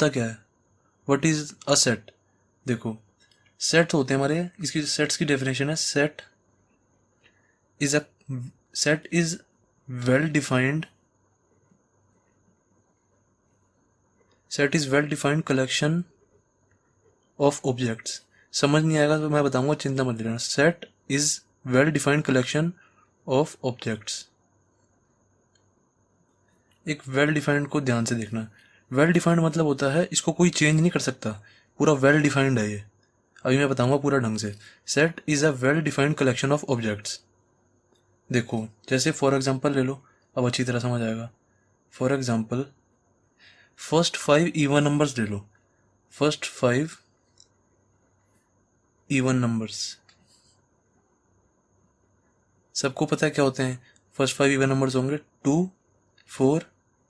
होता क्या है, व्हाट इज अ सेट। देखो सेट होते हैं हमारे, इसकी सेट्स की डेफिनेशन है, is a set is well defined set is well defined collection of objects. समझ नहीं आएगा तो मैं बताऊंगा, चिंता मत लेना। Set is well defined collection of objects. एक वेल डिफाइंड को ध्यान से देखना। वेल डिफाइंड मतलब होता है इसको कोई चेंज नहीं कर सकता, पूरा वेल डिफाइंड है ये। अभी मैं बताऊंगा पूरा ढंग से। Set is a well defined collection of objects. देखो जैसे फॉर एग्जांपल ले लो, अब अच्छी तरह समझ आएगा। For example first 5 even numbers ले लो, फर्स्ट 5 इवन नंबर्स। सबको पता है क्या होते हैं फर्स्ट 5 इवन नंबर्स होंगे, 2 4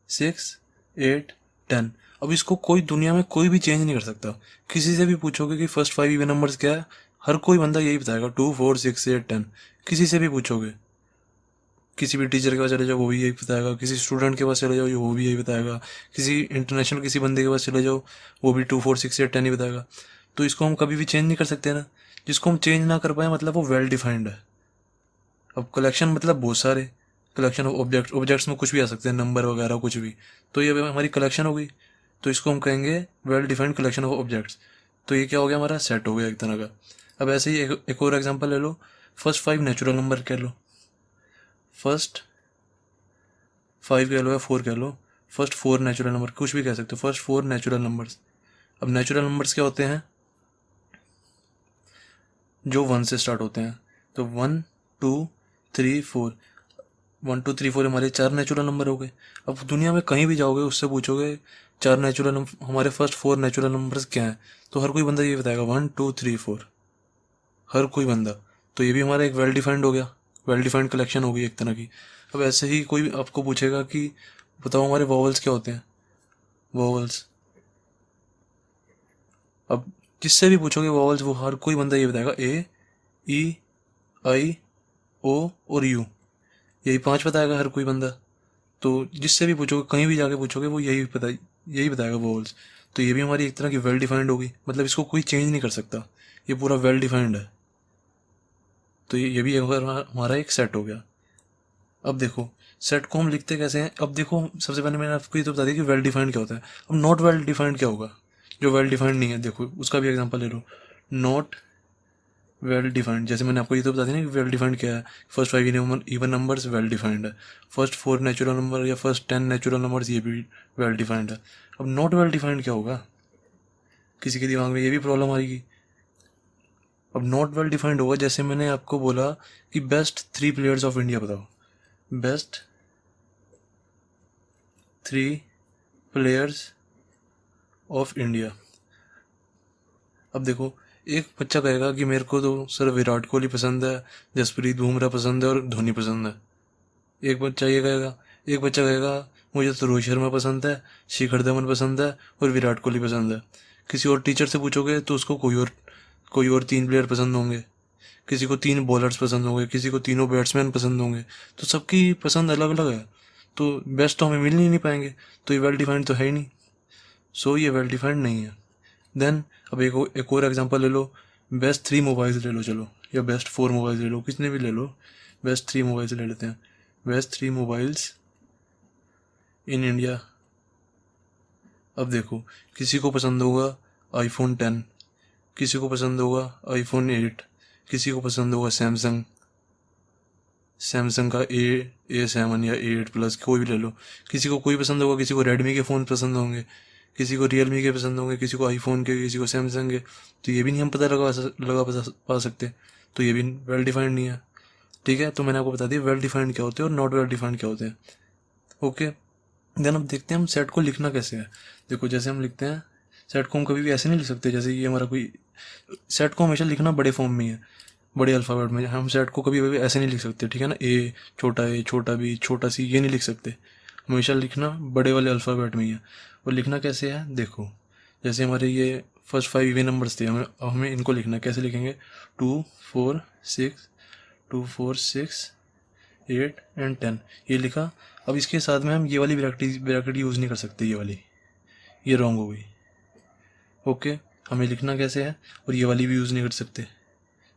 6 8 10। अब इसको कोई दुनिया में कोई भी चेंज नहीं कर सकता। किसी से भी पूछोगे कि फर्स्ट 5 इवन नंबर्स क्या है, हर कोई बंदा यही बताएगा, 2 4 6 8 10। किसी से भी पूछोगे, किसी भी टीचर के पास चले जाओ वो भी यही बताएगा, किसी स्टूडेंट के पास चले जाओ वो भी यही बताएगा, किसी इंटरनेशनल किसी बंदे के पास चले जाओ वो भी 2 4 6 8 10 ही बताएगा। तो इसको हम कभी भी चेंज नहीं कर सकते ना। जिसको हम चेंज ना कर पाए मतलब वो वेल डिफाइंड है। अब कलेक्शन मतलब बहुत सारे, कलेक्शन ऑफ ऑब्जेक्ट्स, ऑब्जेक्ट्स में कुछ भी आ सकते हैं, नंबर वगैरह कुछ भी। तो ये हमारी कलेक्शन हो गई, तो इसको हम कहेंगे well defined collection of objects. तो ये क्या हो गया, हमारा सेट हो गया एक तरह का। अब ऐसे ही एक और एग्जांपल ले लो, फर्स्ट 5 नेचुरल नंबर कह लो, फर्स्ट 5 कह लो या 4 कह लो, फर्स्ट 4 नेचुरल नंबर, कुछ भी कह सकते हो, फर्स्ट 4 नेचुरल नंबर्स। अब नेचुरल नंबर्स क्या होते हैं, जो 1 से स्टार्ट होते हैं। तो 1 2 3 4, 1 2 3 4 हमारे 4 नेचुरल नंबर हो गए। अब दुनिया में कहीं भी जाओगे उससे पूछोगे 4 नेचुरल नंबर, हमारे फर्स्ट 4 नेचुरल नंबर्स क्या हैं, तो हर कोई बंदा ये बताएगा 1 2 3 4, हर कोई बंदा। तो ये भी हमारा एक वेल डिफाइंड हो गया, वेल डिफाइंड कलेक्शन हो गई एक तरह की। अब ऐसे ही कोई आपको पूछेगा कि बताओ हमारे वॉवल्स क्या होते हैं, वॉवल्स। अब जिससे भी पूछोगे वॉवल्स, वो हर कोई बंदा ये बताएगा, ए ई आई ओ और यू, यही 5 बताएगा हर कोई बंदा। तो जिससे भी पूछोगे, कहीं भी जाके पूछोगे, वो यही बताएगा वॉवल्स। तो ये भी हमारी एक तरह की वेल डिफाइंड होगी, मतलब इसको कोई चेंज नहीं कर सकता, ये पूरा वेल डिफाइंड है। तो ये भी हमारा एक सेट हो गया। अब देखो सेट को हम लिखते कैसे हैं। अब देखो सबसे पहले मैंने आपको ये तो बता दिया कि वेल डिफाइंड क्या होता है। अब नॉट वेल डिफाइंड क्या होगा, जो वेल डिफाइंड नहीं है। देखो उसका भी एग्जांपल ले लो, नॉट वेल डिफाइंड। जैसे मैंने आपको ये तो बता दिया ना कि वेल डिफाइंड क्या है, first 5 even numbers well defined है, फर्स्ट 4 नेचुरल नंबर या फर्स्ट 10 नेचुरल नंबर्स ये भी वेल डिफाइंड है। अब नॉट वेल डिफाइंड क्या होगा, किसी के दिमाग में ये भी प्रॉब्लम आएगी। अब नॉट वेल डिफाइंड होगा, जैसे मैंने आपको बोला कि बेस्ट 3 प्लेयर्स ऑफ इंडिया बताओ, बेस्ट 3 प्लेयर्स ऑफ इंडिया। अब देखो एक बच्चा कहेगा कि मेरे को तो सर विराट कोहली पसंद है, जसप्रीत बुमराह पसंद है और धोनी पसंद है। एक बच्चा ये कहेगा, एक बच्चा कहेगा मुझे तो रोहित शर्मा पसंद है, शिखर धवन पसंद है और विराट कोहली पसंद है। किसी और टीचर से पूछोगे तो उसको कोई और 3 प्लेयर पसंद होंगे, किसी को 3 बॉलर्स पसंद होंगे, किसी को तीनों बैट्समैन पसंद होंगे। तो सबकी पसंद अलग अलग है, तो बेस्ट तो हमें मिल ही नहीं पाएंगे। तो ये वेल डिफाइंड तो है ही नहीं, सो ये वेल डिफाइंड नहीं है। देन अब एक और एग्जांपल ले लो, बेस्ट 3 मोबाइल्स ले लो चलो, या बेस्ट 4 मोबाइल्स ले लो, कितने भी ले लो, बेस्ट 3 मोबाइल्स ले लेते हैं। Best 3 mobiles in India. अब देखो किसी को पसंद होगा आईफोन 10, किसी को पसंद होगा आईफोन 8, किसी को पसंद होगा सैमसंग, सैमसंग का A7 या A8 प्लस, कोई भी ले लो। किसी को कोई पसंद होगा, किसी को रेडमी के फ़ोन पसंद होंगे, किसी को रियलमी के पसंद होंगे, किसी को आईफोन के, किसी को सैमसंग के। तो ये भी नहीं हम पता पा सकते। तो ये भी वेल डिफाइंड नहीं है। ठीक है, तो मैंने आपको बता दिया वेल डिफाइंड क्या होते हैं और नॉट वेल डिफाइंड क्या होते हैं। ओके, देन अब देखते हैं हम सेट को लिखना कैसे है। देखो जैसे हम लिखते हैं सेट को, हम कभी भी ऐसे नहीं लिख सकते जैसे ये हमारा कोई, सेट को हमेशा लिखना बड़े फॉर्म में है, बड़े अल्फ़ाबेट में। हम सेट को कभी कभी ऐसे नहीं लिख सकते, ठीक है ना, ए छोटा बी छोटा सी, ये नहीं लिख सकते। हमेशा लिखना बड़े वाले अल्फ़ाबेट में ही है। और लिखना कैसे है, देखो जैसे हमारे ये फर्स्ट 5 इवन नंबर्स थे, हमें इनको लिखना कैसे लिखेंगे, 2 4 6 2 4 6 8 एंड 10, ये लिखा। अब इसके साथ में हम ये वाली ब्रैकेट यूज़ नहीं कर सकते, ये वाली, ये रॉन्ग हो गई। ओके, हमें लिखना कैसे है, और ये वाली भी यूज़ नहीं कर सकते,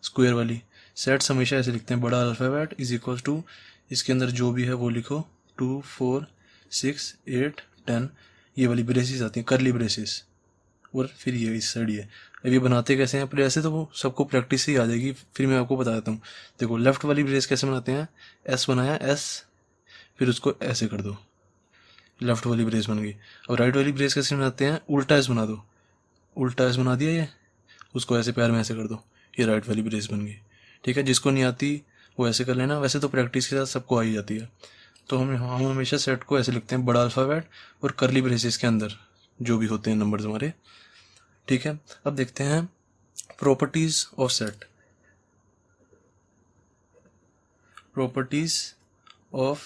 स्क्वायर वाली। सेट्स हमेशा ऐसे लिखते हैं, बड़ा अल्फ़ाबेट इज इक्वल टू, इसके अंदर जो भी है वो लिखो, 2 4 6 8 10, ये वाली ब्रेसेस आती हैं, करली ब्रेसेस, और फिर ये इस साइड ये। अब ये बनाते कैसे हैं, पहले ऐसे तो वो सबको प्रैक्टिस से ही आ जाएगी, फिर मैं आपको बता देता हूँ। देखो लेफ्ट वाली ब्रेस कैसे बनाते हैं, एस बनाया, एस, फिर उसको ऐसे कर दो, लेफ्ट वाली ब्रेस बन गई। अब राइट वाली ब्रेस कैसे बनाते हैं, उल्टा एस बना दो, उल्टा एस बना दिया ये, उसको ऐसे पैर में ऐसे कर दो, ये राइट वाली ब्रेस बन गई। ठीक है, जिसको नहीं आती वो ऐसे कर लेना, वैसे तो प्रैक्टिस के साथ सबको आ ही जाती है। तो हम हमेशा सेट को ऐसे लिखते हैं, बड़ा अल्फ़ाबेट और करली ब्रेसेस के अंदर जो भी होते हैं नंबर्स हमारे। ठीक है, अब देखते हैं properties of set. Properties of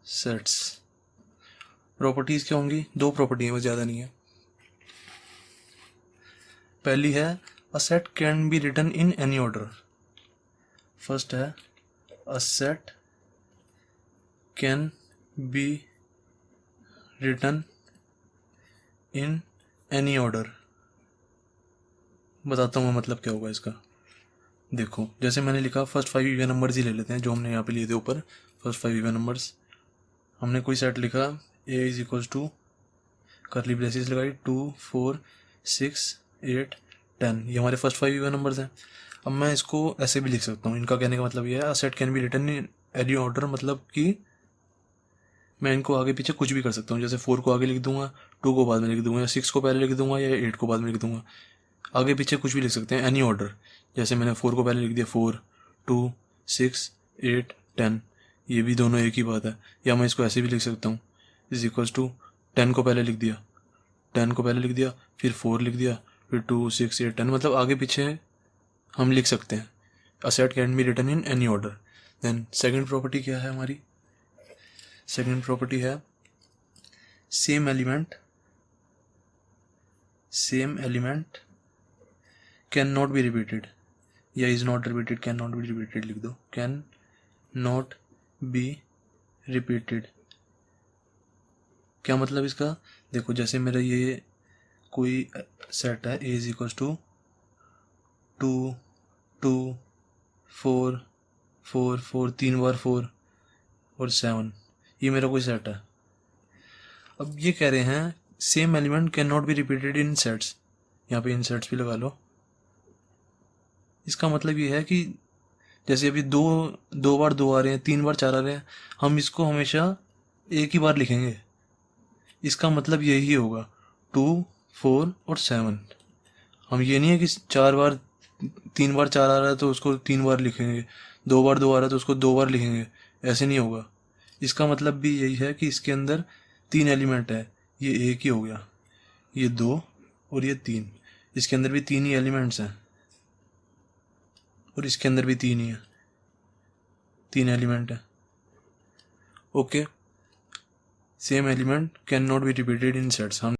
sets, properties क्या होंगी, दो प्रॉपर्टी है, वो ज़्यादा नहीं है। पहली है a set can be written in any order. First है a set can be written in any order. बताता हूँ मतलब क्या होगा इसका। देखो जैसे मैंने लिखा, फर्स्ट 5 इवन नंबर्स ही ले लेते हैं जो हमने यहाँ पे लिए थे ऊपर, फर्स्ट 5 इवन नंबर्स। हमने कोई सेट लिखा, A is equals to, curly braces लगाई, 2 4 6 8 10, ये हमारे फर्स्ट 5 इवन नंबर्स हैं। अब मैं इसको ऐसे भी लिख सकता हूँ, इनका कहने का मतलब ये है, set can be written in any order, मतलब कि मैं इनको आगे पीछे कुछ भी कर सकता हूँ। जैसे 4 को आगे लिख दूंगा, 2 को बाद में लिख दूंगा, या 6 को पहले लिख दूंगा, या 8 को बाद में लिख दूंगा, आगे पीछे कुछ भी लिख सकते हैं, एनी ऑर्डर। जैसे मैंने 4 को पहले लिख दिया, 4 2 6 8 10, ये भी दोनों एक ही बात है। या मैं इसको ऐसे भी लिख सकता हूँ, इज इक्वल्स टू 10 को पहले लिख दिया, 10 को पहले लिख दिया, फिर 4 लिख दिया, फिर 2 6 8 10, मतलब आगे पीछे हम लिख सकते हैं। A set can be written in any order. Then second property क्या है हमारी, सेकंड प्रॉपर्टी है same element can not be repeated, या is not repeated, can not be repeated लिख दो, कैन नॉट बी रिपीटेड। क्या मतलब इसका, देखो जैसे मेरा ये कोई सेट है, ए इज इक्वल्स टू 2 2 4 4 4, 3 बार 4 और 7, ये मेरा कोई सेट है। अब ये कह रहे हैं same element can not be repeated in sets, यहाँ पे इन सेट्स भी लगा लो। इसका मतलब ये है कि जैसे अभी दो बार 2 आ रहे हैं, 3 बार 4 आ रहे हैं, हम इसको हमेशा एक ही बार लिखेंगे। इसका मतलब यही होगा 2 4 और 7। हम ये नहीं है कि 3 बार 4 आ रहा है तो उसको 3 बार लिखेंगे, 2 बार 2 आ रहा है तो उसको 2 बार लिखेंगे, ऐसे नहीं होगा। इसका मतलब भी यही है कि इसके अंदर 3 एलिमेंट है, ये एक ही हो गया, ये 2 और ये 3, इसके अंदर भी 3 ही एलिमेंट्स हैं, और इसके अंदर भी 3 ही है, 3 एलिमेंट है। Okay, same element can not be repeated in sets. हम